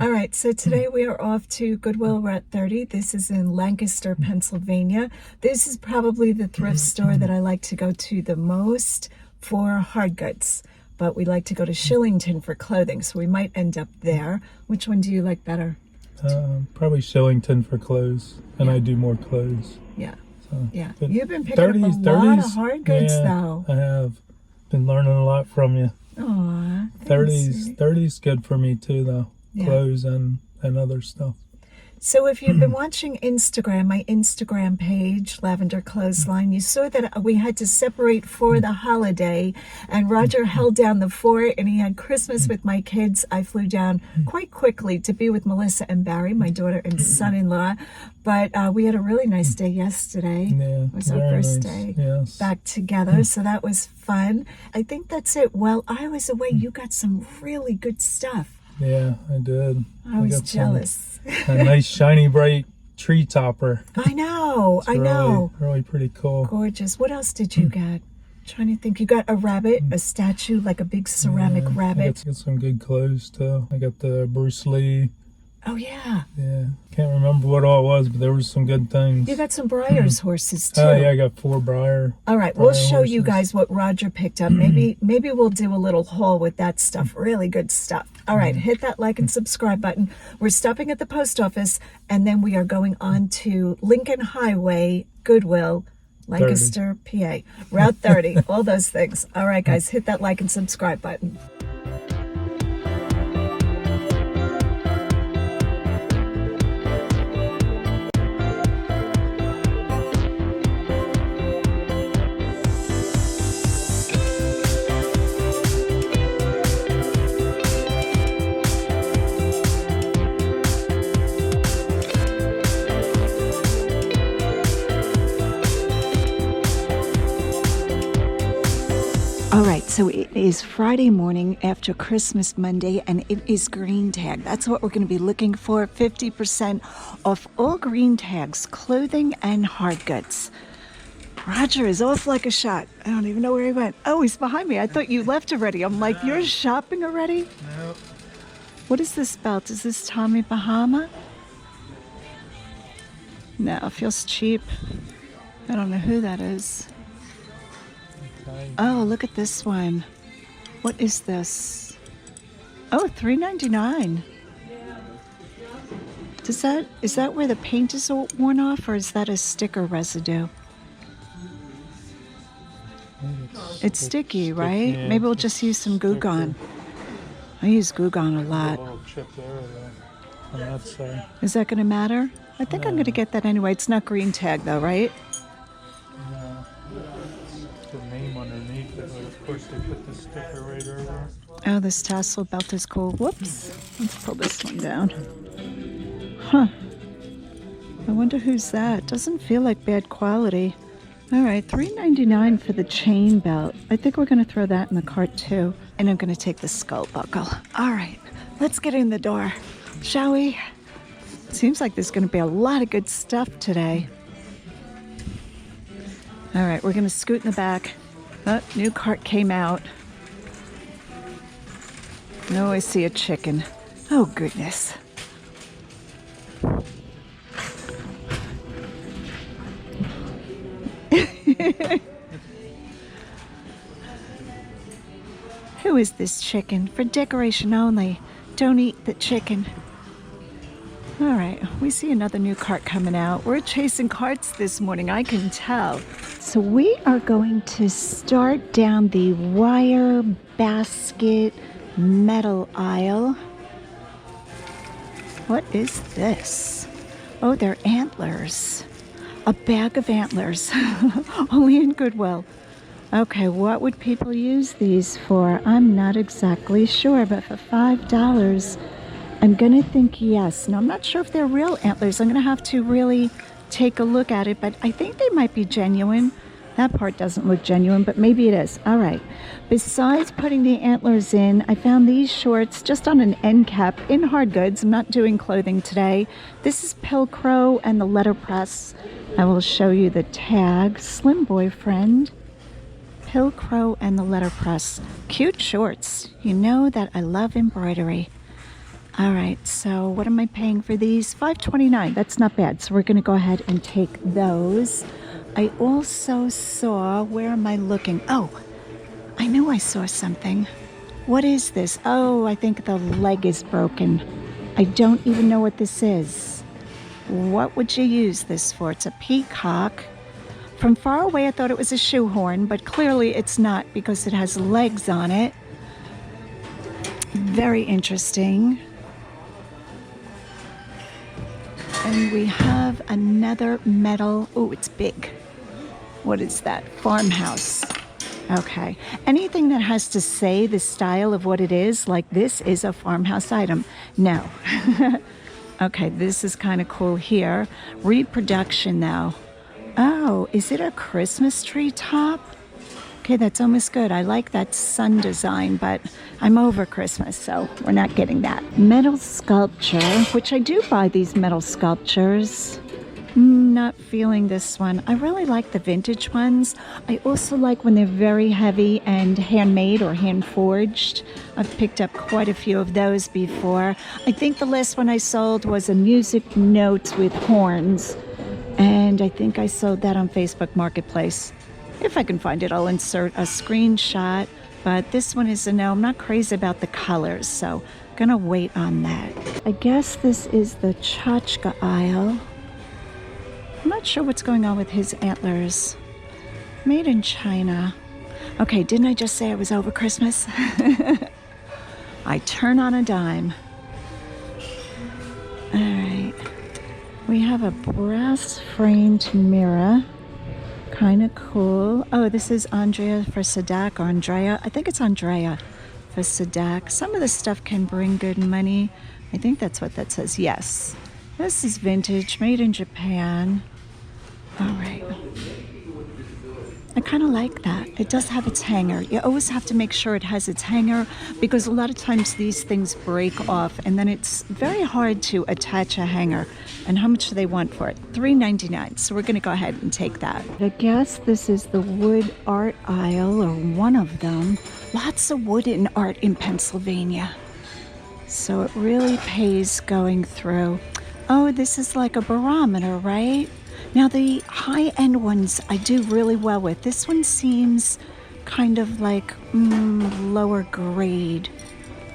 All right, so today we are off to Goodwill. We're at 30. This is in Lancaster, Pennsylvania. This is probably the thrift store that I like to go to the most for hard goods, but we like to go to Shillington for clothing, so we might end up there. Which one do you like better? Probably Shillington for clothes, and I do more clothes. Yeah, So, yeah. You've been picking up a lot of hard goods, though. I have been learning a lot from you. Aw, 30's good for me too, though. Yeah. Clothes and other stuff. So if you've been watching Instagram, my Instagram page, Lavenderclothesline, you saw that we had to separate for the holiday, and Roger held down the fort, and he had Christmas with my kids. I flew down quite quickly to be with Mellissa and Barry, my daughter and son-in-law, but we had a really nice day yesterday. Yeah, it was our first day back together, so that was fun. I think that's it. While I was away, you got some really good stuff. Yeah, I did. I was jealous. A nice shiny bright tree topper. I know, I know. Really pretty cool. Gorgeous. What else did you get? Trying to think. You got a rabbit, a statue, like a big ceramic rabbit. I got some good clothes too. I got the Bruce Lee. Oh yeah. Yeah. Can't remember what all it was, but there was some good things. You got some Breyer's horses too. Oh yeah, I got 4 Breyer. All right, we'll show you guys what Roger picked up. Maybe we'll do a little haul with that stuff. Really good stuff. All right, hit that like and subscribe button. We're stopping at the post office, and then we are going on to Lincoln Highway, Goodwill, Lancaster, PA, Route 30, all those things. All right, guys, hit that like and subscribe button. All right, so it is Friday morning after Christmas Monday, and it is green tag. That's what we're going to be looking for, 50% off all green tags, clothing and hard goods. Roger is off like a shot. I don't even know where he went. Oh, he's behind me. I thought you left already. I'm like, you're shopping already? Nope. What is this belt? Is this Tommy Bahama? No, it feels cheap. I don't know who that is. Oh, look at this one. What is this? Oh, $3.99. Is that where the paint is all worn off, or is that a sticker residue? It's sticky, right? Yeah. Maybe we'll just use some Goo Gone. I use Goo Gone a lot. Is that going to matter? I think I'm going to get that anyway. It's not green tag though, right? No. The name underneath it, but of course they put the sticker right over. Oh, this tassel belt is cool. Whoops. Let's pull this one down. Huh. I wonder who's that. Doesn't feel like bad quality. All right, $3.99 for the chain belt. I think we're going to throw that in the cart too. And I'm going to take the skull buckle. All right, let's get in the door, shall we? Seems like there's going to be a lot of good stuff today. All right, we're going to scoot in the back. Oh, new cart came out. No, I see a chicken. Oh, goodness. Who is this chicken? For decoration only. Don't eat the chicken. All right, we see another new cart coming out. We're chasing carts this morning, I can tell. So we are going to start down the wire basket metal aisle. What is this? Oh, they're antlers. A bag of antlers, only in Goodwill. Okay, what would people use these for? I'm not exactly sure, but for $5, I'm gonna think yes. Now, I'm not sure if they're real antlers. I'm gonna have to really take a look at it, but I think they might be genuine. That part doesn't look genuine, but maybe it is. All right. Besides putting the antlers in, I found these shorts just on an end cap in hard goods. I'm not doing clothing today. This is Pilcrow and the letterpress. I will show you the tag. Slim Boyfriend, Pilcrow and the letterpress. Cute shorts. You know that I love embroidery. All right, so what am I paying for these? $5.29. That's not bad. So we're going to go ahead and take those. I also saw, where am I looking? Oh, I knew I saw something. What is this? Oh, I think the leg is broken. I don't even know what this is. What would you use this for? It's a peacock. From far away, I thought it was a shoehorn, but clearly it's not because it has legs on it. Very interesting. And we have another metal. Oh, it's big. What is that? Farmhouse. Okay. Anything that has to say the style of what it is, like this is a farmhouse item. No. Okay, this is kind of cool here. Reproduction now. Oh, is it a Christmas tree top? Okay, that's almost good. I like that sun design, but I'm over Christmas, so we're not getting that. Metal sculpture, which I do buy these metal sculptures. Not feeling this one. I really like the vintage ones. I also like when they're very heavy and handmade or hand forged. I've picked up quite a few of those before. I think the last one I sold was a music note with horns. And I think I sold that on Facebook Marketplace. If I can find it, I'll insert a screenshot. But this one is a no. I'm not crazy about the colors, so I'm gonna wait on that. I guess this is the tchotchke aisle. I'm not sure what's going on with his antlers. Made in China. Okay, didn't I just say I was over Christmas? I turn on a dime. All right. We have a brass framed mirror. Kind of cool. Oh, this is Andrea for Sadak, or Andrea. I think it's Andrea for Sadak. Some of this stuff can bring good money. I think that's what that says. Yes. This is vintage, made in Japan. All right. I kind of like that. It does have its hanger. You always have to make sure it has its hanger because a lot of times these things break off and then it's very hard to attach a hanger. And how much do they want for it? $3.99. So we're going to go ahead and take that. I guess this is the wood art aisle, or one of them. Lots of wood and art in Pennsylvania. So it really pays going through. Oh, this is like a barometer, right? Now the high-end ones I do really well with. This one seems kind of like lower grade.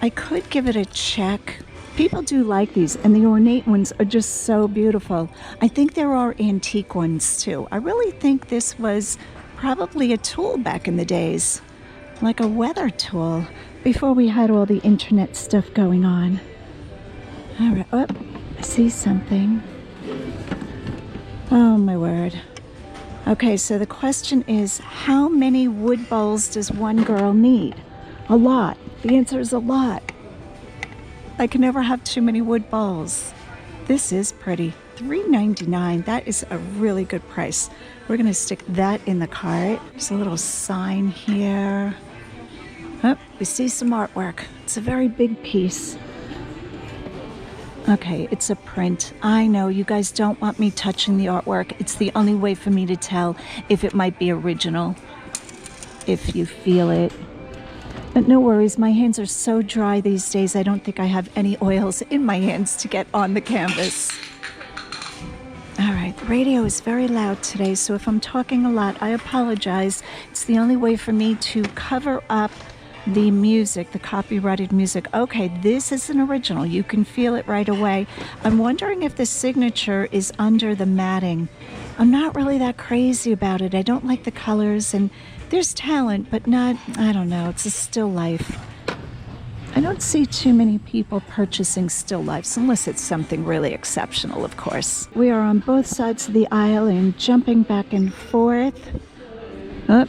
I could give it a check. People do like these, and the ornate ones are just so beautiful. I think there are antique ones too. I really think this was probably a tool back in the days, like a weather tool, before we had all the internet stuff going on. All right, oh, I see something. Oh my word. Okay, so the question is, how many wood bowls does one girl need? A lot. The answer is a lot. I can never have too many wood bowls. This is pretty. $3.99. That is a really good price. We're going to stick that in the cart. There's a little sign here. Oh, we see some artwork. It's a very big piece. Okay, it's a print. I know you guys don't want me touching the artwork. It's the only way for me to tell if it might be original, if you feel it. But no worries, my hands are so dry these days, I don't think I have any oils in my hands to get on the canvas. All right, the radio is very loud today, so if I'm talking a lot, I apologize. It's the only way for me to cover up the music, the copyrighted music. Okay, this is an original. You can feel it right away. I'm wondering if the signature is under the matting. I'm not really that crazy about it. I don't like the colors, and there's talent, but not, I don't know, it's a still life. I don't see too many people purchasing still lifes, unless it's something really exceptional, of course. We are on both sides of the aisle and jumping back and forth. Oh,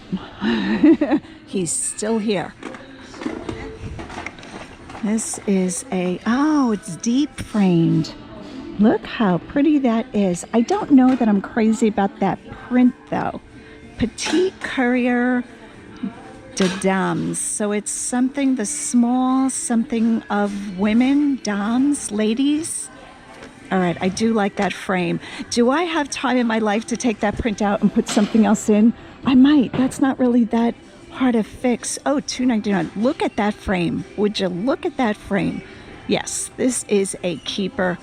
he's still here. This is oh, it's deep framed. Look how pretty that is. I don't know that I'm crazy about that print though. Petite Courier de Dames. So it's something, the small something of women, dames, ladies. All right, I do like that frame. Do I have time in my life to take that print out and put something else in? I might. That's not really that hard to fix. Oh, $2.99. Look at that frame. Would you look at that frame? Yes, this is a keeper.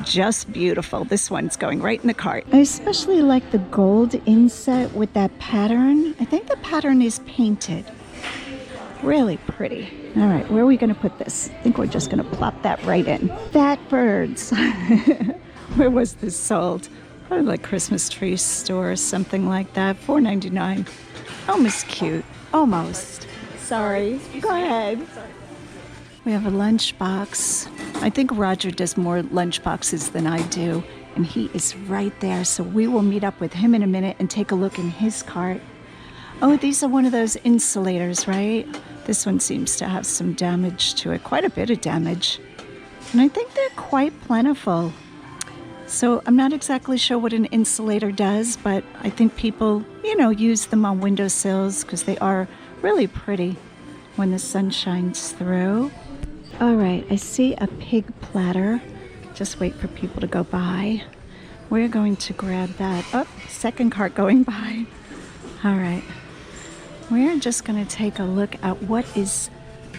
Just beautiful. This one's going right in the cart. I especially like the gold inset with that pattern. I think the pattern is painted. Really pretty. All right, where are we going to put this? I think we're just going to plop that right in. Fat birds. Where was this sold? Probably like Christmas tree store or something like that. $4.99. Almost cute. Almost. Sorry. Go ahead. We have a lunchbox. I think Roger does more lunchboxes than I do, and he is right there. So we will meet up with him in a minute and take a look in his cart. Oh, these are one of those insulators, right? This one seems to have some damage to it, quite a bit of damage. And I think they're quite plentiful. So I'm not exactly sure what an insulator does, but I think people, use them on windowsills because they are really pretty when the sun shines through. All right, I see a pig platter. Just wait for people to go by. We're going to grab that. Oh, second cart going by. All right. We're just going to take a look at what is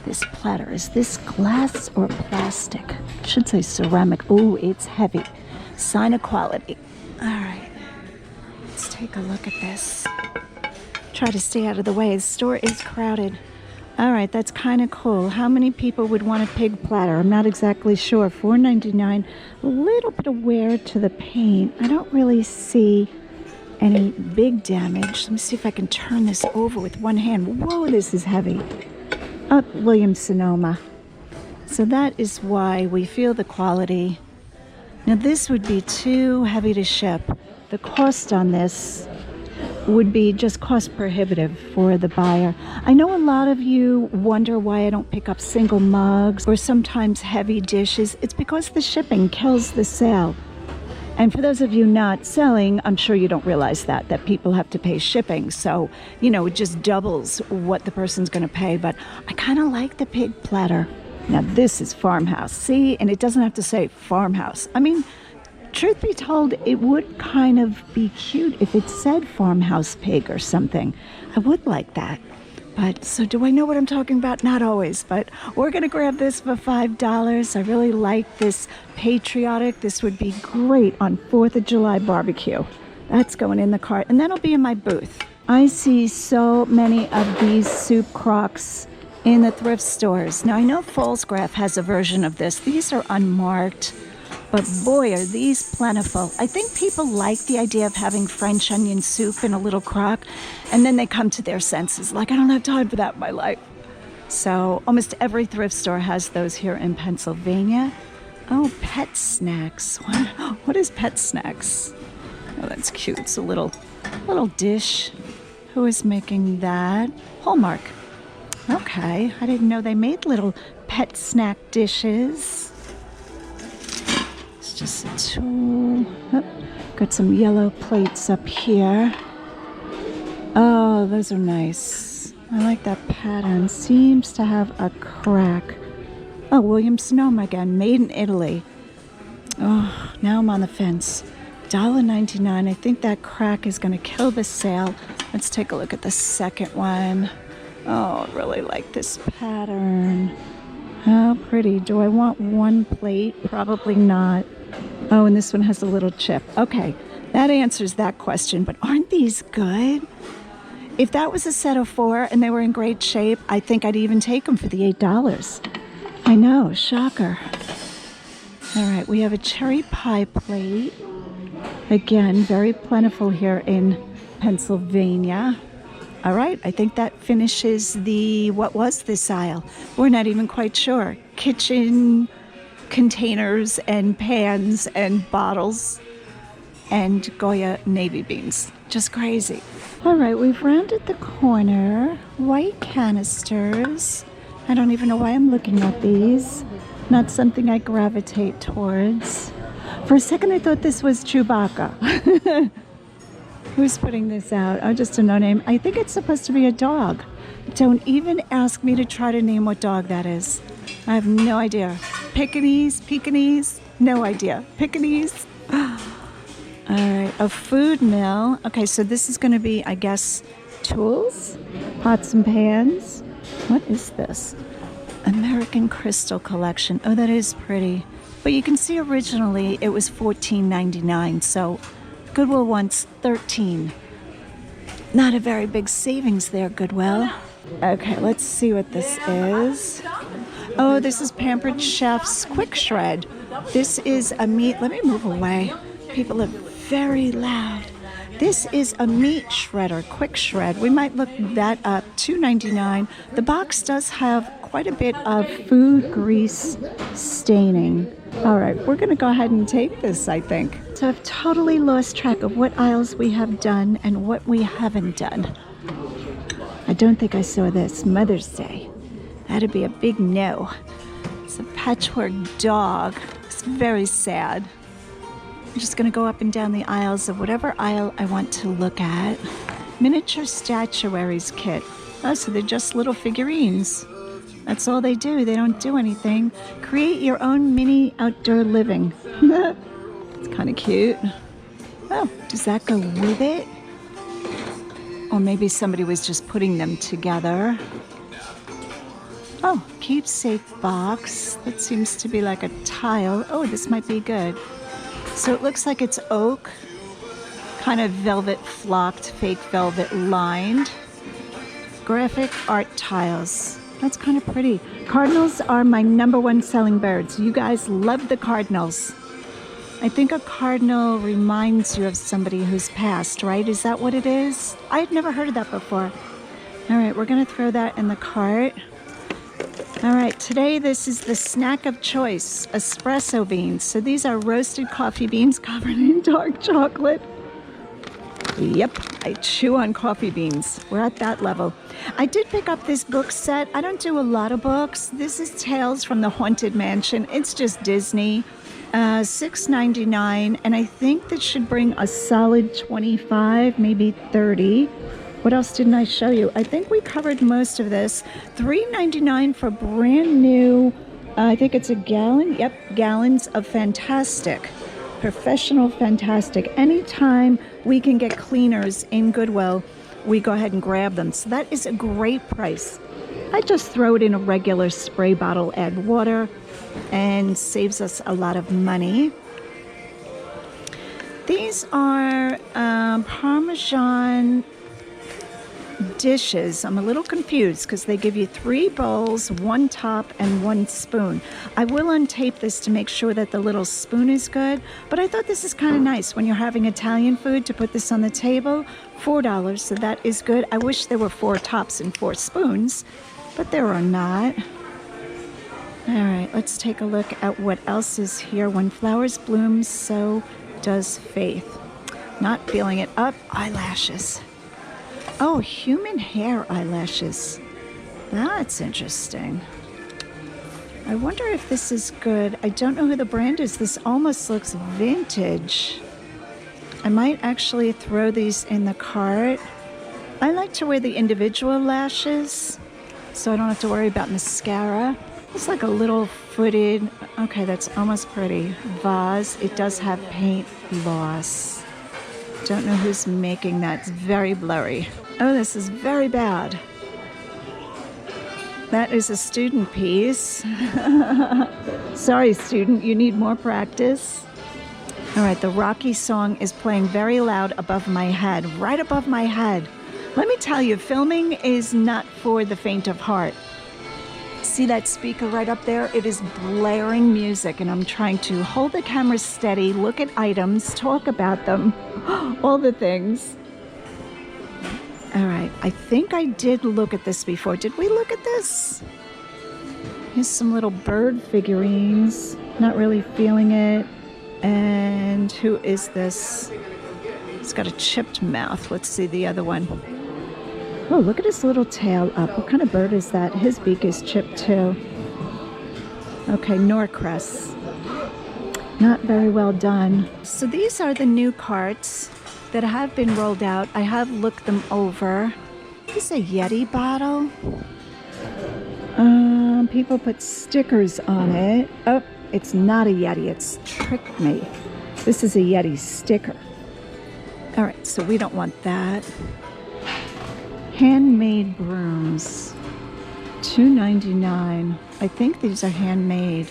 this platter. Is this glass or plastic? I should say ceramic. Oh, it's heavy. Sign of quality. All right. Let's take a look at this. Try to stay out of the way. The store is crowded. All right, that's kind of cool. How many people would want a pig platter? I'm not exactly sure. $4.99. A little bit of wear to the paint. I don't really see any big damage. Let me see if I can turn this over with one hand. Whoa, this is heavy. Oh, Williams-Sonoma. So that is why we feel the quality. Now this would be too heavy to ship. The cost on this would be just cost prohibitive for the buyer. I know a lot of you wonder why I don't pick up single mugs or sometimes heavy dishes. It's because the shipping kills the sale. And for those of you not selling, I'm sure you don't realize that people have to pay shipping. So, it just doubles what the person's going to pay. But I kind of like the pig platter. Now this is farmhouse. See, and it doesn't have to say farmhouse. I mean, truth be told, it would kind of be cute if it said farmhouse pig or something. I would like that. But, so do I know what I'm talking about? Not always, but we're going to grab this for $5. I really like this patriotic. This would be great on 4th of July barbecue. That's going in the cart, and that'll be in my booth. I see so many of these soup crocks in the thrift stores. Now, I know Pfalzgraf has a version of this. These are unmarked. But boy, are these plentiful. I think people like the idea of having French onion soup in a little crock, and then they come to their senses, like, I don't have time for that in my life. So almost every thrift store has those here in Pennsylvania. Oh, pet snacks. What is pet snacks? Oh, that's cute. It's a little dish. Who is making that? Hallmark. Okay, I didn't know they made little pet snack dishes. Just a tool. Oh, got some yellow plates up here. Oh, those are nice. I like that pattern. Seems to have a crack. Oh, Williams-Sonoma again. Made in Italy. Oh, now I'm on the fence. $1.99. I think that crack is going to kill the sale. Let's take a look at the second one. Oh, I really like this pattern. How pretty. Do I want one plate? Probably not. Oh, and this one has a little chip. Okay, that answers that question, but aren't these good? If that was a set of 4 and they were in great shape, I think I'd even take them for the $8. I know, shocker. All right, we have a cherry pie plate. Again, very plentiful here in Pennsylvania. All right, I think that finishes what was this aisle? We're not even quite sure. Kitchen containers and pans and bottles and Goya navy beans. Just crazy. All right, we've rounded the corner. White canisters. I don't even know why I'm looking at these. Not something I gravitate towards. For a second, I thought this was Chewbacca. Who's putting this out? Oh, just a no-name. I think it's supposed to be a dog. Don't even ask me to try to name what dog that is. I have no idea. Pekingese? No idea. Pekingese? All right, a food mill. Okay, so this is going to be, I guess, tools, pots and pans. What is this? American Crystal Collection. Oh, that is pretty. But you can see originally it was $14.99, so Goodwill wants $13. Not a very big savings there, Goodwill. Okay, let's see what this is. Oh, this is Pampered Chef's Quick Shred. This is a meat. Let me move away. People are very loud. This is a meat shredder, quick shred. We might look that up, $2.99. The box does have quite a bit of food grease staining. All right, we're gonna go ahead and take this, I think. So I've totally lost track of what aisles we have done and what we haven't done. I don't think I saw this, Mother's Day. That'd be a big no. It's a patchwork dog. It's very sad. I'm just gonna go up and down the aisles of whatever aisle I want to look at. Miniature statuaries kit. Oh, so they're just little figurines. That's all they do. They don't do anything. Create your own mini outdoor living. It's kind of cute. Oh, does that go with it? Or maybe somebody was just putting them together. Oh, keepsake box. That seems to be like a tile. Oh, this might be good. So it looks like it's oak, kind of velvet flocked, fake velvet lined. Graphic art tiles. That's kind of pretty. Cardinals are my #1 selling birds. You guys love the cardinals. I think a cardinal reminds you of somebody who's passed, right? Is that what it is? I had never heard of that before. All right, we're gonna throw that in the cart. All right, today this is the snack of choice, espresso beans. So these are roasted coffee beans covered in dark chocolate. Yep, I chew on coffee beans. We're at that level. I did pick up this book set. I don't do a lot of books. This is Tales from the Haunted Mansion. It's just Disney. $6.99, and I think that should bring a solid 25, maybe 30. What else didn't I show you? I think we covered most of this. $3.99 for brand new, I think it's a gallon. Yep, gallons of Fantastic. Professional Fantastic. Anytime we can get cleaners in Goodwill, we go ahead and grab them. So that is a great price. I just throw it in a regular spray bottle, add water, and saves us a lot of money. These are Parmesan dishes. I'm a little confused because they give you 3 bowls, 1 top, and 1 spoon. I will untape this to make sure that the little spoon is good, but I thought this is kind of nice when you're having Italian food to put this on the table. $4, so that is good. I wish there were 4 tops and 4 spoons, but there are not. All right, let's take a look at what else is here. When flowers bloom, so does faith. Not feeling it. Up, eyelashes. Oh, human hair eyelashes. That's interesting. I wonder if this is good. I don't know who the brand is. This almost looks vintage. I might actually throw these in the cart. I like to wear the individual lashes, so I don't have to worry about mascara. It's like a little footed, okay, that's almost pretty, vase. It does have paint loss. Don't know who's making that. It's very blurry. Oh, this is very bad. That is a student piece. Sorry, student, you need more practice. All right, the Rocky song is playing very loud above my head, right above my head. Let me tell you, filming is not for the faint of heart. See that speaker right up there? It is blaring music, and I'm trying to hold the camera steady, look at items, talk about them, all the things. All right, I think I did look at this before. Did we look at this? Here's some little bird figurines. Not really feeling it. And who is this? It's got a chipped mouth. Let's see the other one. Oh, look at his little tail up. What kind of bird is that? His beak is chipped too. Okay, Norcrest. Not very well done. So these are the new carts that have been rolled out. I have looked them over. This is a Yeti bottle. People put stickers on it. Oh, it's not a Yeti. It's tricked me. This is a Yeti sticker. All right, so we don't want that. Handmade brooms. $2.99. I think these are handmade.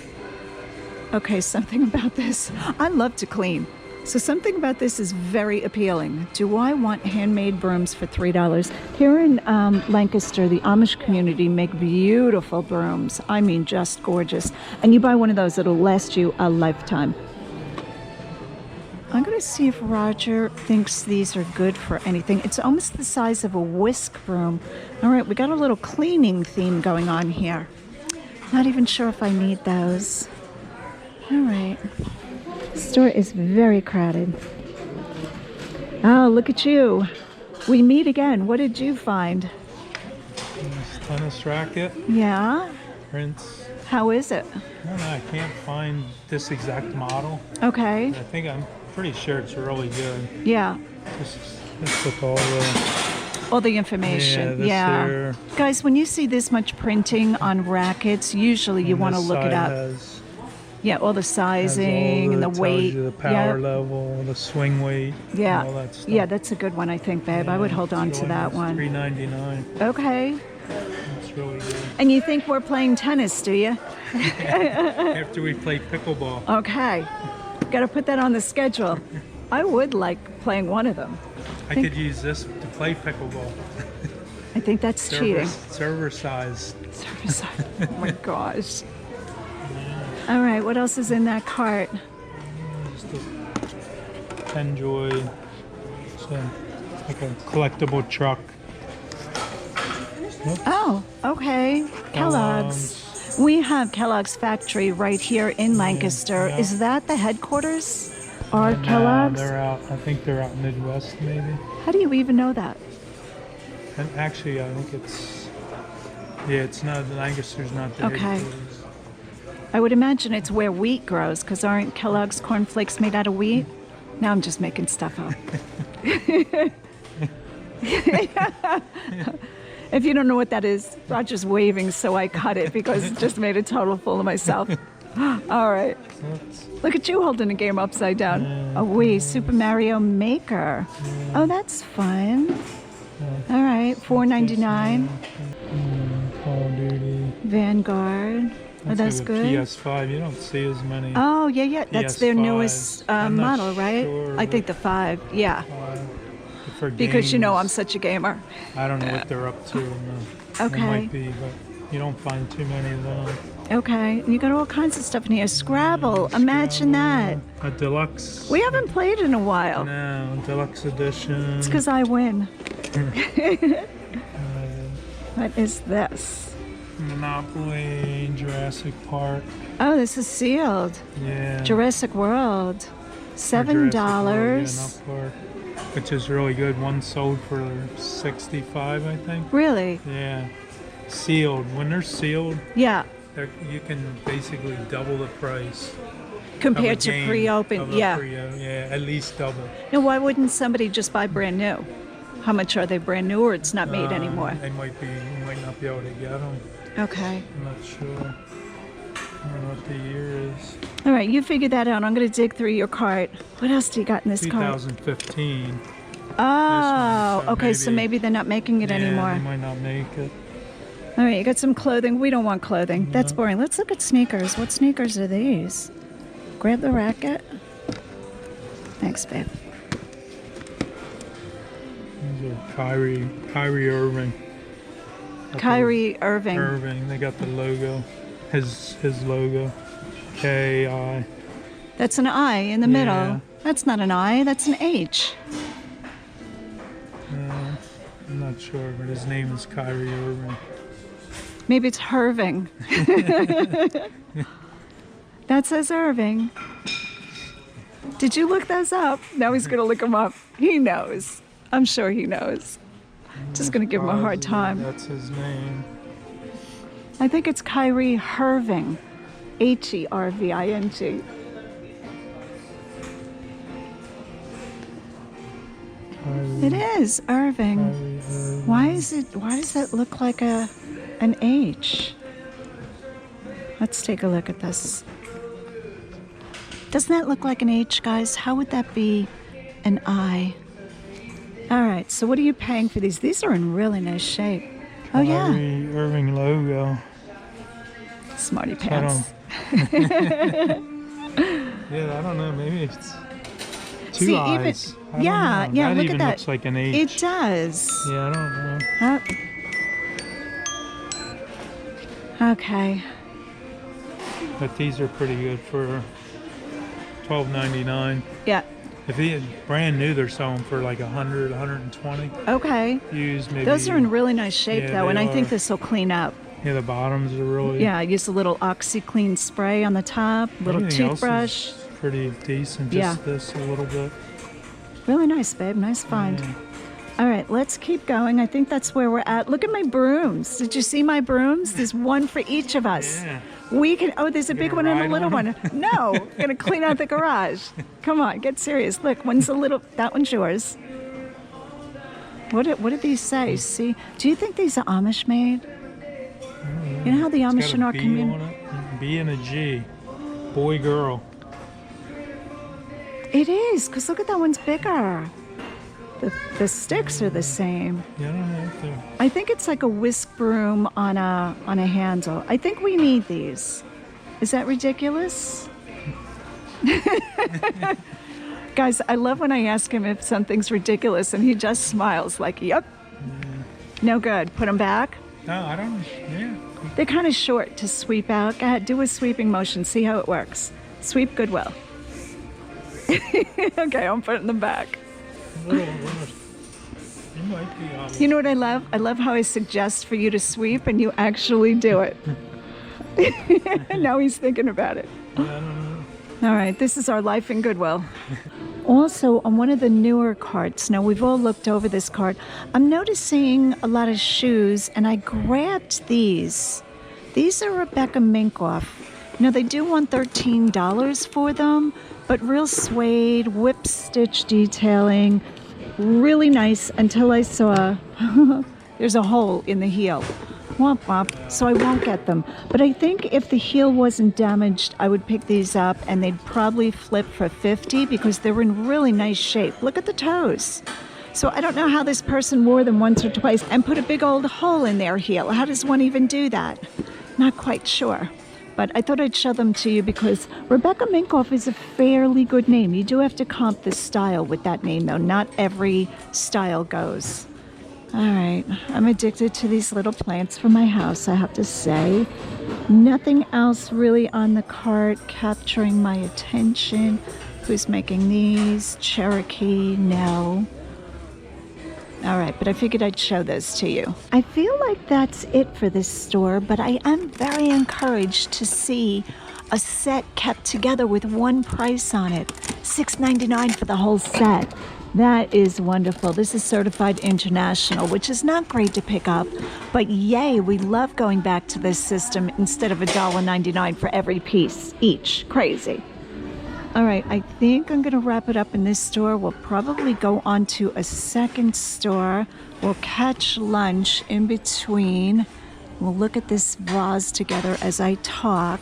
Okay, something about this. I love to clean. So something about this is very appealing. Do I want handmade brooms for $3? Here in Lancaster, the Amish community make beautiful brooms. I mean, just gorgeous. And you buy one of those, it'll last you a lifetime. I'm going to see if Roger thinks these are good for anything. It's almost the size of a whisk broom. All right, we got a little cleaning theme going on here. Not even sure if I need those. All right. The store is very crowded. Oh, look at you. We meet again. What did you find? This tennis racket. Yeah? Prince. How is it? I don't know. I can't find this exact model. Okay. I'm pretty sure it's really good. Yeah. This with all the information. Yeah. Here. Guys, when you see this much printing on rackets, usually you want to look it up. Yeah, all the sizing and the weight. The power level, the swing weight. Yeah. And all that stuff. Yeah, that's a good one, I think, babe. Yeah, I would hold on to that one. $3.99. Okay. That's really good. And you think we're playing tennis, do you? After we play pickleball. Okay. Got to put that on the schedule. I would like playing one of them. I could use this to play pickleball. I think that's cheating. Server size. Server size. Oh my gosh. All right, what else is in that cart? Just a Enjoy. It's like a collectible truck. Oops. Oh, okay. Kellogg's. We have Kellogg's factory right here in Lancaster. Yeah. Is that the headquarters? Or Kellogg's? They're out. I think they're out Midwest, maybe. How do you even know that? And actually, I think it's. Yeah, it's not. Lancaster's not the headquarters. I would imagine it's where wheat grows, because aren't Kellogg's cornflakes made out of wheat? Now I'm just making stuff up. If you don't know what that is, Roger's waving, so I cut it because it just made a total fool of myself. All right. Look at you holding the game upside down. Yeah. Oh, wait, Super Mario Maker. Yeah. Oh, that's fun. Yeah. All right, $4.99. Call of Duty. Vanguard. Oh, that's good. PS5, you don't see as many. Oh, yeah. That's their newest model, right? Sure, I think the 5, yeah. For because games, you know I'm such a gamer. I don't know what they're up to. Okay. It might be, but you don't find too many of them. Okay, you got all kinds of stuff in here. Scrabble, imagine that. A deluxe. We haven't played in a while. No, deluxe edition. It's because I win. What is this? Monopoly, Jurassic Park. Oh, this is sealed. Yeah. Jurassic World. $7. World, which is really good. One sold for $65, I think. Really? Yeah. Sealed. When they're sealed, yeah, you can basically double the price compared to pre-open. Yeah. Yeah, at least double. Now, why wouldn't somebody just buy brand new? How much are they brand new, or it's not made anymore? You might not be able to get them. Okay. I'm not sure. I don't know what the year is. All right, you figure that out. I'm going to dig through your cart. What else do you got in this cart? 2015. Oh, okay, so maybe they're not making it anymore. Yeah, they might not make it. All right, you got some clothing. We don't want clothing. No. That's boring. Let's look at sneakers. What sneakers are these? Grab the racket. Thanks, babe. These are Kyrie Irving. Kyrie Irving. They got the logo. His logo. K-I. That's an I in the middle. That's not an I, that's an H. I'm not sure, but his name is Kyrie Irving. Maybe it's Irving. That says Irving. Did you look those up? Now he's going to look them up. He knows. I'm sure he knows. Just going to give him a hard time. That's his name. I think it's Kyrie Irving. Herving. It is Irving. Why does that look like an H? Let's take a look at this. Doesn't that look like an H, guys? How would that be an I? All right, so what are you paying for these? These are in really nice shape. Oh, yeah. Kyrie Irving logo. Smarty pants. Yeah, I don't know. Maybe it's two See, eyes. even, yeah, that look even at that. looks like an H. It does. Yeah, I don't know. Okay. But these are pretty good for $12.99. Yeah. If they're brand new, they're selling for like 100, 120. Okay. Use maybe. Those are in really nice shape, Yeah, though, and they I think are. this will clean up. Yeah, the bottoms are really. Yeah, I use a little OxyClean spray on the top, little Everything else toothbrush. is pretty decent. Yeah. Just this a little bit. Really nice, babe. Nice find. Yeah. All right, let's keep going. I think that's where we're at. Look at my brooms. Did you see my brooms? There's one for each of us. Yeah. We can. Oh, there's a big one gonna and a ride little on one. No, gonna clean out the garage. Come on, get serious. Look, one's a little. That one's yours. What did these say? See, do you think these are Amish made? You know how the It's Amish got in a our B community. on it. B and a G. Boy, girl. It is, because look at that one's bigger. The sticks are the same. Yeah, I don't know if they're. I think it's like a whisk broom on a handle. I think we need these. Is that ridiculous? Guys, I love when I ask him if something's ridiculous and he just smiles like, yep. No good. Put them back. No, I don't. Yeah. They're kind of short to sweep out. Go ahead, do a sweeping motion. See how it works. Sweep Goodwill. Okay, I'm putting them back. Little, you might be on. You know what I love? I love how I suggest for you to sweep and you actually do it. Now he's thinking about it. Yeah, I don't know. All right, this is our life in Goodwill. Also, on one of the newer carts, now we've all looked over this cart, I'm noticing a lot of shoes, and I grabbed these. These are Rebecca Minkoff. Now, they do want $13 for them, but real suede, whip stitch detailing, really nice until I saw there's a hole in the heel. Womp womp, so I won't get them. But I think if the heel wasn't damaged, I would pick these up and they'd probably flip for $50 because they're in really nice shape. Look at the toes. So I don't know how this person wore them once or twice and put a big old hole in their heel. How does one even do that? Not quite sure. But I thought I'd show them to you because Rebecca Minkoff is a fairly good name. You do have to comp the style with that name, though. Not every style goes. All right, I'm addicted to these little plants for my house, I have to say. Nothing else really on the cart capturing my attention. Who's making these? Cherokee? No. All right, but I figured I'd show this to you. I feel like that's it for this store, but I am very encouraged to see a set kept together with one price on it. $6.99 for the whole set. That is wonderful. This is certified international, which is not great to pick up, but yay, we love going back to this system instead of $1.99 for every piece each. Crazy. All right, I think I'm going to wrap it up in this store. We'll probably go on to a second store. We'll catch lunch in between. We'll look at this vase together as I talk.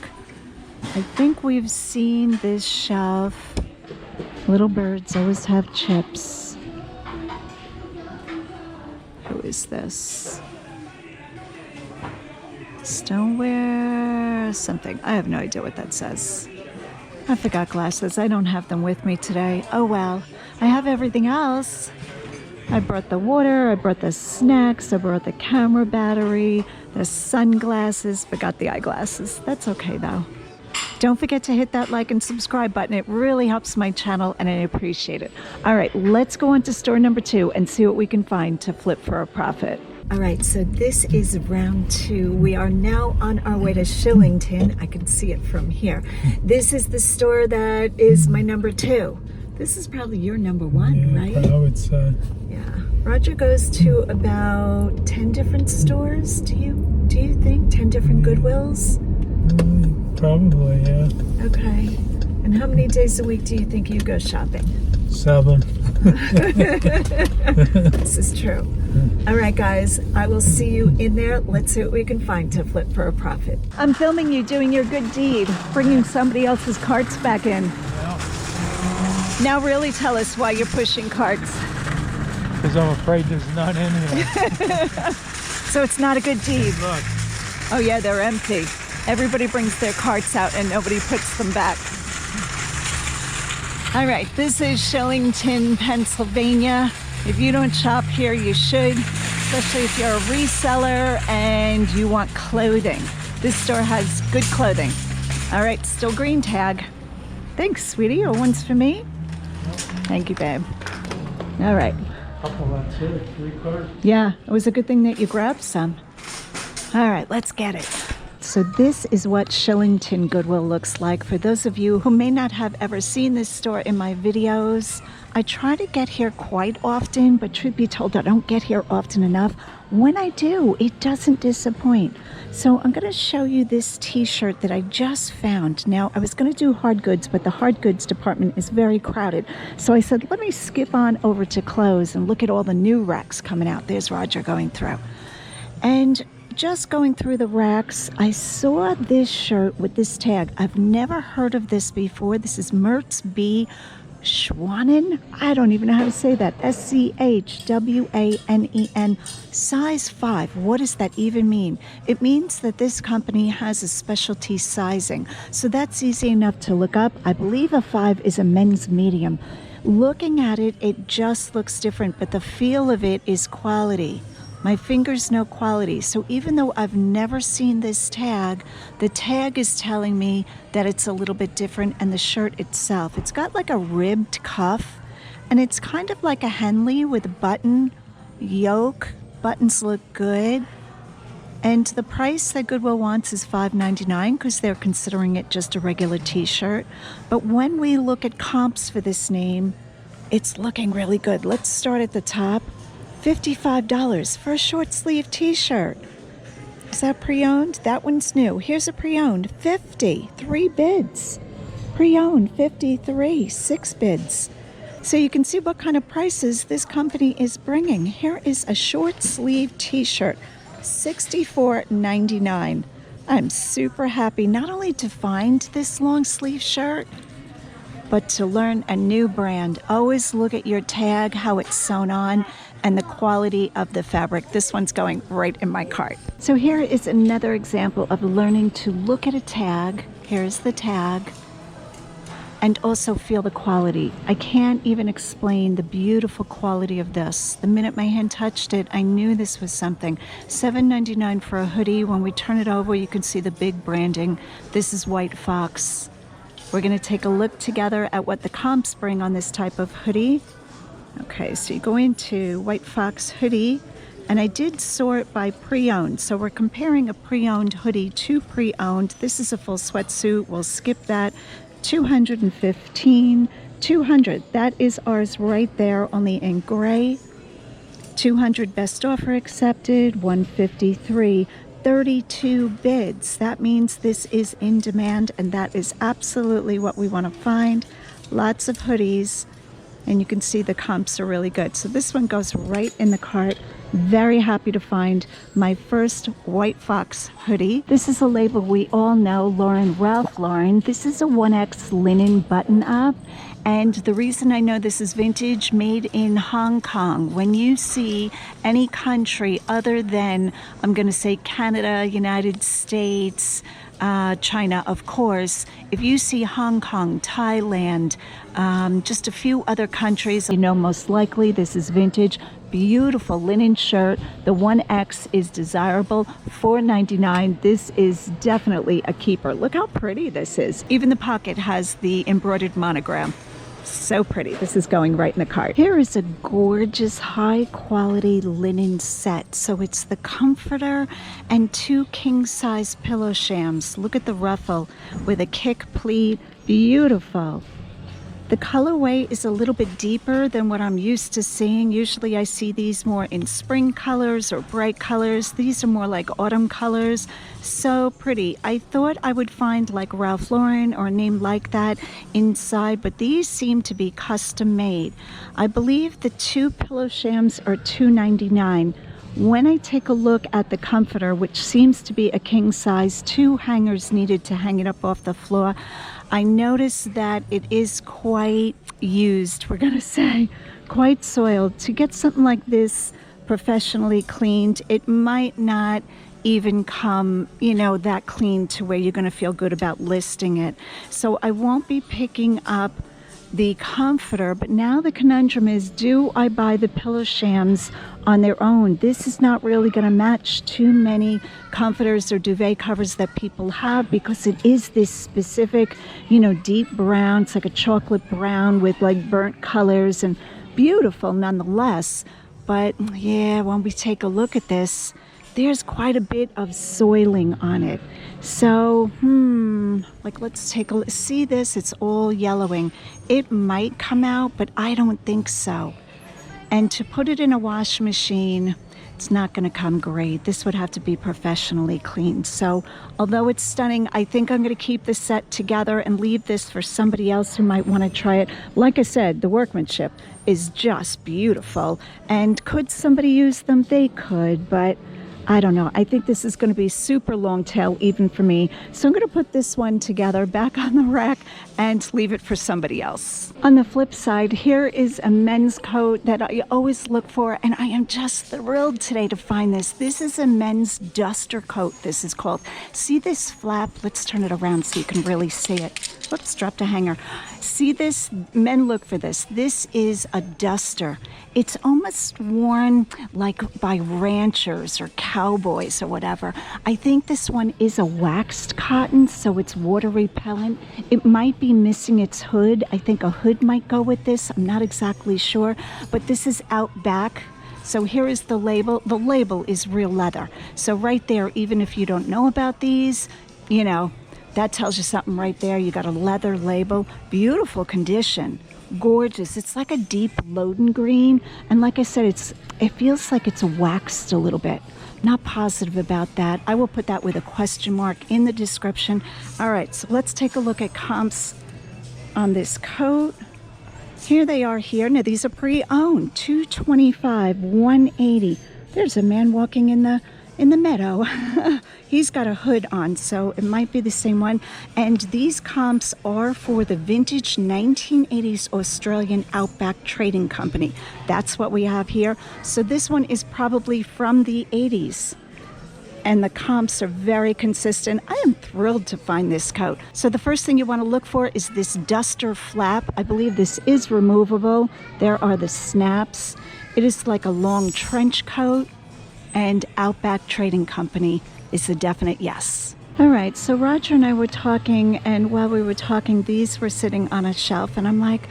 I think we've seen this shelf. Little birds always have chips. Who is this? Stoneware something. I have no idea what that says. I forgot glasses. I don't have them with me today. Oh well. I have everything else. I brought the water, I brought the snacks, I brought the camera battery, the sunglasses, forgot the eyeglasses. That's okay though. Don't forget to hit that like and subscribe button. It really helps my channel and I appreciate it. All right, let's go on to store number 2 and see what we can find to flip for a profit. All right, so this is round 2. We are now on our way to Shillington. I can see it from here. This is the store that is my number 2. This is probably your number 1, right? I would say. Yeah. Roger goes to about 10 different stores. Do you think 10 different Goodwills? Probably, yeah. Okay. And how many days a week do you think you go shopping? 7. This is true. All right, guys, I will see you in there. Let's see what we can find to flip for a profit. I'm filming you doing your good deed, bringing somebody else's carts back in. Yeah. Now really tell us why you're pushing carts. Because I'm afraid there's none in here. So it's not a good deed. Look. Oh yeah, they're empty. Everybody brings their carts out and nobody puts them back. All right, this is Shillington, Pennsylvania. If you don't shop here, you should, especially if you're a reseller and you want clothing. This store has good clothing. All right, still green tag. Thanks, sweetie. Oh, one's for me? Thank you, babe. All right. Couple, that's it. 3 cards. Yeah, it was a good thing that you grabbed some. All right, let's get it. So this is what Shillington Goodwill looks like. For those of you who may not have ever seen this store in my videos, I try to get here quite often, but truth be told, I don't get here often enough. When I do, it doesn't disappoint. So I'm going to show you this t-shirt that I just found. Now, I was going to do hard goods, but the hard goods department is very crowded. So I said, let me skip on over to clothes and look at all the new racks coming out. There's Roger going through. And just going through the racks, I saw this shirt with this tag. I've never heard of this before. This is Mertz B. Schwanen. I don't even know how to say that. S-C-H-W-A-N-E-N. Size 5. What does that even mean? It means that this company has a specialty sizing. So that's easy enough to look up. I believe a 5 is a men's medium. Looking at it, it just looks different, but the feel of it is quality. My fingers know quality. So even though I've never seen this tag, the tag is telling me that it's a little bit different, and the shirt itself, it's got like a ribbed cuff, and it's kind of like a Henley with a button yoke. Buttons look good. And the price that Goodwill wants is $5.99 because they're considering it just a regular t-shirt. But when we look at comps for this name, it's looking really good. Let's start at the top. $55 for a short sleeve t-shirt. Is that pre-owned? That one's new. Here's a pre-owned. 50. 3 bids. Pre-owned. 53. 6 bids. So you can see what kind of prices this company is bringing. Here is a short sleeve t-shirt. $64.99. I'm super happy not only to find this long sleeve shirt, but to learn a new brand. Always look at your tag, how it's sewn on, and the quality of the fabric. This one's going right in my cart. So here is another example of learning to look at a tag. Here's the tag. And also feel the quality. I can't even explain the beautiful quality of this. The minute my hand touched it, I knew this was something. $7.99 for a hoodie. When we turn it over, you can see the big branding. This is White Fox. We're gonna take a look together at what the comps bring on this type of hoodie. Okay, so you go into White Fox hoodie, and I did sort by pre-owned. So we're comparing a pre-owned hoodie to pre-owned. This is a full sweatsuit. We'll skip that. $215. $200. That is ours right there, only in gray. $200 best offer accepted. $153. 32 bids. That means this is in demand, and that is absolutely what we want to find. Lots of hoodies. And you can see the comps are really good. So this one goes right in the cart. Very happy to find my first White Fox hoodie. This is a label we all know, Ralph Lauren. This is a 1X linen button-up. And the reason I know this is vintage, made in Hong Kong. When you see any country other than, I'm going to say Canada, United States, China, of course, if you see Hong Kong, Thailand, just a few other countries, you know most likely this is vintage. Beautiful linen shirt. The 1X is desirable. $4.99. This is definitely a keeper. Look how pretty this is. Even the pocket has the embroidered monogram. So pretty. This is going right in the cart. Here is a gorgeous high quality linen set. So it's the comforter and 2 king size pillow shams. Look at the ruffle with a kick pleat. Beautiful. The colorway is a little bit deeper than what I'm used to seeing. Usually I see these more in spring colors or bright colors. These are more like autumn colors. So pretty. I thought I would find like Ralph Lauren or a name like that inside, but these seem to be custom made. I believe the 2 pillow shams are $2.99. When I take a look at the comforter, which seems to be a king size, 2 hangers needed to hang it up off the floor, I notice that it is quite used, we're gonna say, quite soiled. To get something like this professionally cleaned. It might not even come, you know, that clean to where you're going to feel good about listing it. So I won't be picking up the comforter, but now the conundrum is, do I buy the pillow shams on their own? This is not really going to match too many comforters or duvet covers that people have, because it is this specific, you know, deep brown. It's like a chocolate brown with like burnt colors, and beautiful nonetheless. But yeah, when we take a look at this, there's quite a bit of soiling on it. So, like, let's take a look. See this? It's all yellowing. It might come out, but I don't think so. And to put it in a wash machine, it's not going to come great. This would have to be professionally cleaned. So, although it's stunning, I think I'm going to keep the set together and leave this for somebody else who might want to try it. Like I said, the workmanship is just beautiful. And could somebody use them? They could, but I don't know. I think this is going to be super long tail even for me. So I'm going to put this one together back on the rack and leave it for somebody else. On the flip side, here is a men's coat that I always look for, and I am just thrilled today to find this. This is a men's duster coat, this is called. See this flap? Let's turn it around so you can really see it. Whoops, dropped a hanger. See this? Men, look for this. This is a duster. It's almost worn like by ranchers or cowboys or whatever. I think this one is a waxed cotton, so it's water repellent. It might be missing its hood. I think a hood might go with this. I'm not exactly sure, but this is out back. So here is the label. The label is real leather. So right there, even if you don't know about these, you know, that tells you something right there. You got a leather label. Beautiful condition. Gorgeous. It's like a deep Loden green. And like I said, it feels like it's waxed a little bit. Not positive about that. I will put that with a question mark in the description. All right, so let's take a look at comps on this coat. Here they are here. Now these are pre-owned. $225, $180. There's a man walking in the meadow. He's got a hood on, so it might be the same one. And these comps are for the vintage 1980s Australian Outback Trading Company. That's what we have here. So this one is probably from the 80s. And the comps are very consistent. I am thrilled to find this coat. So the first thing you want to look for is this duster flap. I believe this is removable. There are the snaps. It is like a long trench coat. And Outback Trading Company is a definite yes. All right, so Roger and I were talking, and while we were talking, these were sitting on a shelf, and I'm like,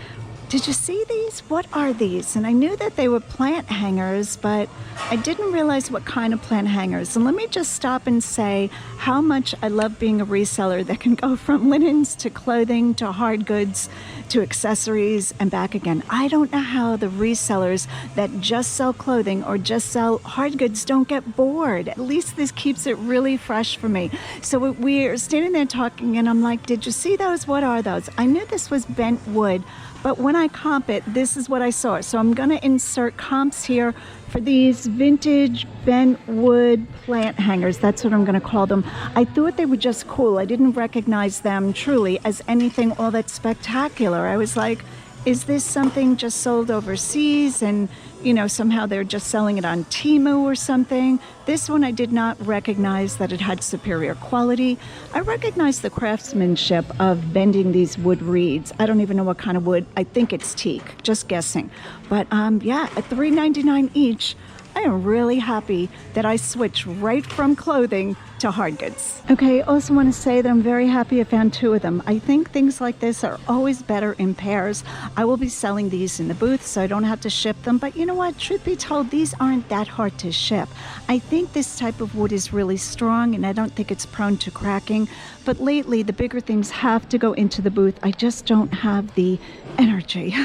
did you see these? What are these? And I knew that they were plant hangers, but I didn't realize what kind of plant hangers. And let me just stop and say how much I love being a reseller that can go from linens to clothing to hard goods to accessories and back again. I don't know how the resellers that just sell clothing or just sell hard goods don't get bored. At least this keeps it really fresh for me. So we're standing there talking, and I'm like, did you see those? What are those? I knew this was bent wood, but when I comp it, this is what I saw. So I'm going to insert comps here for these vintage bent wood plant hangers. That's what I'm going to call them. I thought they were just cool. I didn't recognize them truly as anything all that spectacular. I was like, is this something just sold overseas and, you know, somehow they're just selling it on Temu or something? This one I did not recognize that it had superior quality. I recognize the craftsmanship of bending these wood reeds. I don't even know what kind of wood. I think it's teak, just guessing. But yeah, at $3.99 each, I am really happy that I switched right from clothing to hard goods. Okay, also want to say that I'm very happy I found two of them. I think things like this are always better in pairs. I will be selling these in the booth, so I don't have to ship them. But you know what? Truth be told, these aren't that hard to ship. I think this type of wood is really strong, and I don't think it's prone to cracking. But lately, the bigger things have to go into the booth. I just don't have the energy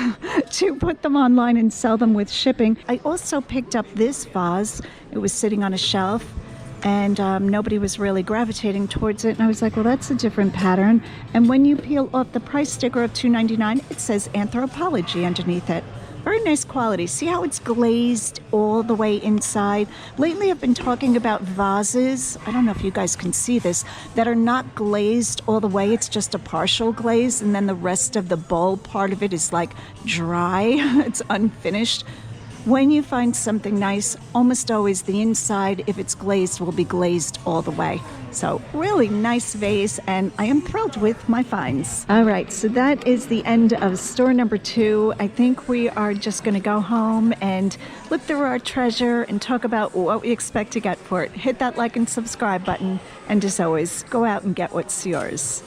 to put them online and sell them with shipping. I also picked up this vase. It was sitting on a shelf, and nobody was really gravitating towards it. And I was like, well, that's a different pattern. And when you peel off the price sticker of $2.99, it says Anthropology underneath it. Very nice quality. See how it's glazed all the way inside? Lately, I've been talking about vases, I don't know if you guys can see this, that are not glazed all the way. It's just a partial glaze, and then the rest of the bowl part of it is like dry. It's unfinished. When you find something nice, almost always the inside, if it's glazed, will be glazed all the way. So really nice vase, and I am thrilled with my finds. All right, so that is the end of store number 2. I think we are just gonna go home and look through our treasure and talk about what we expect to get for it. Hit that like and subscribe button, and as always, go out and get what's yours.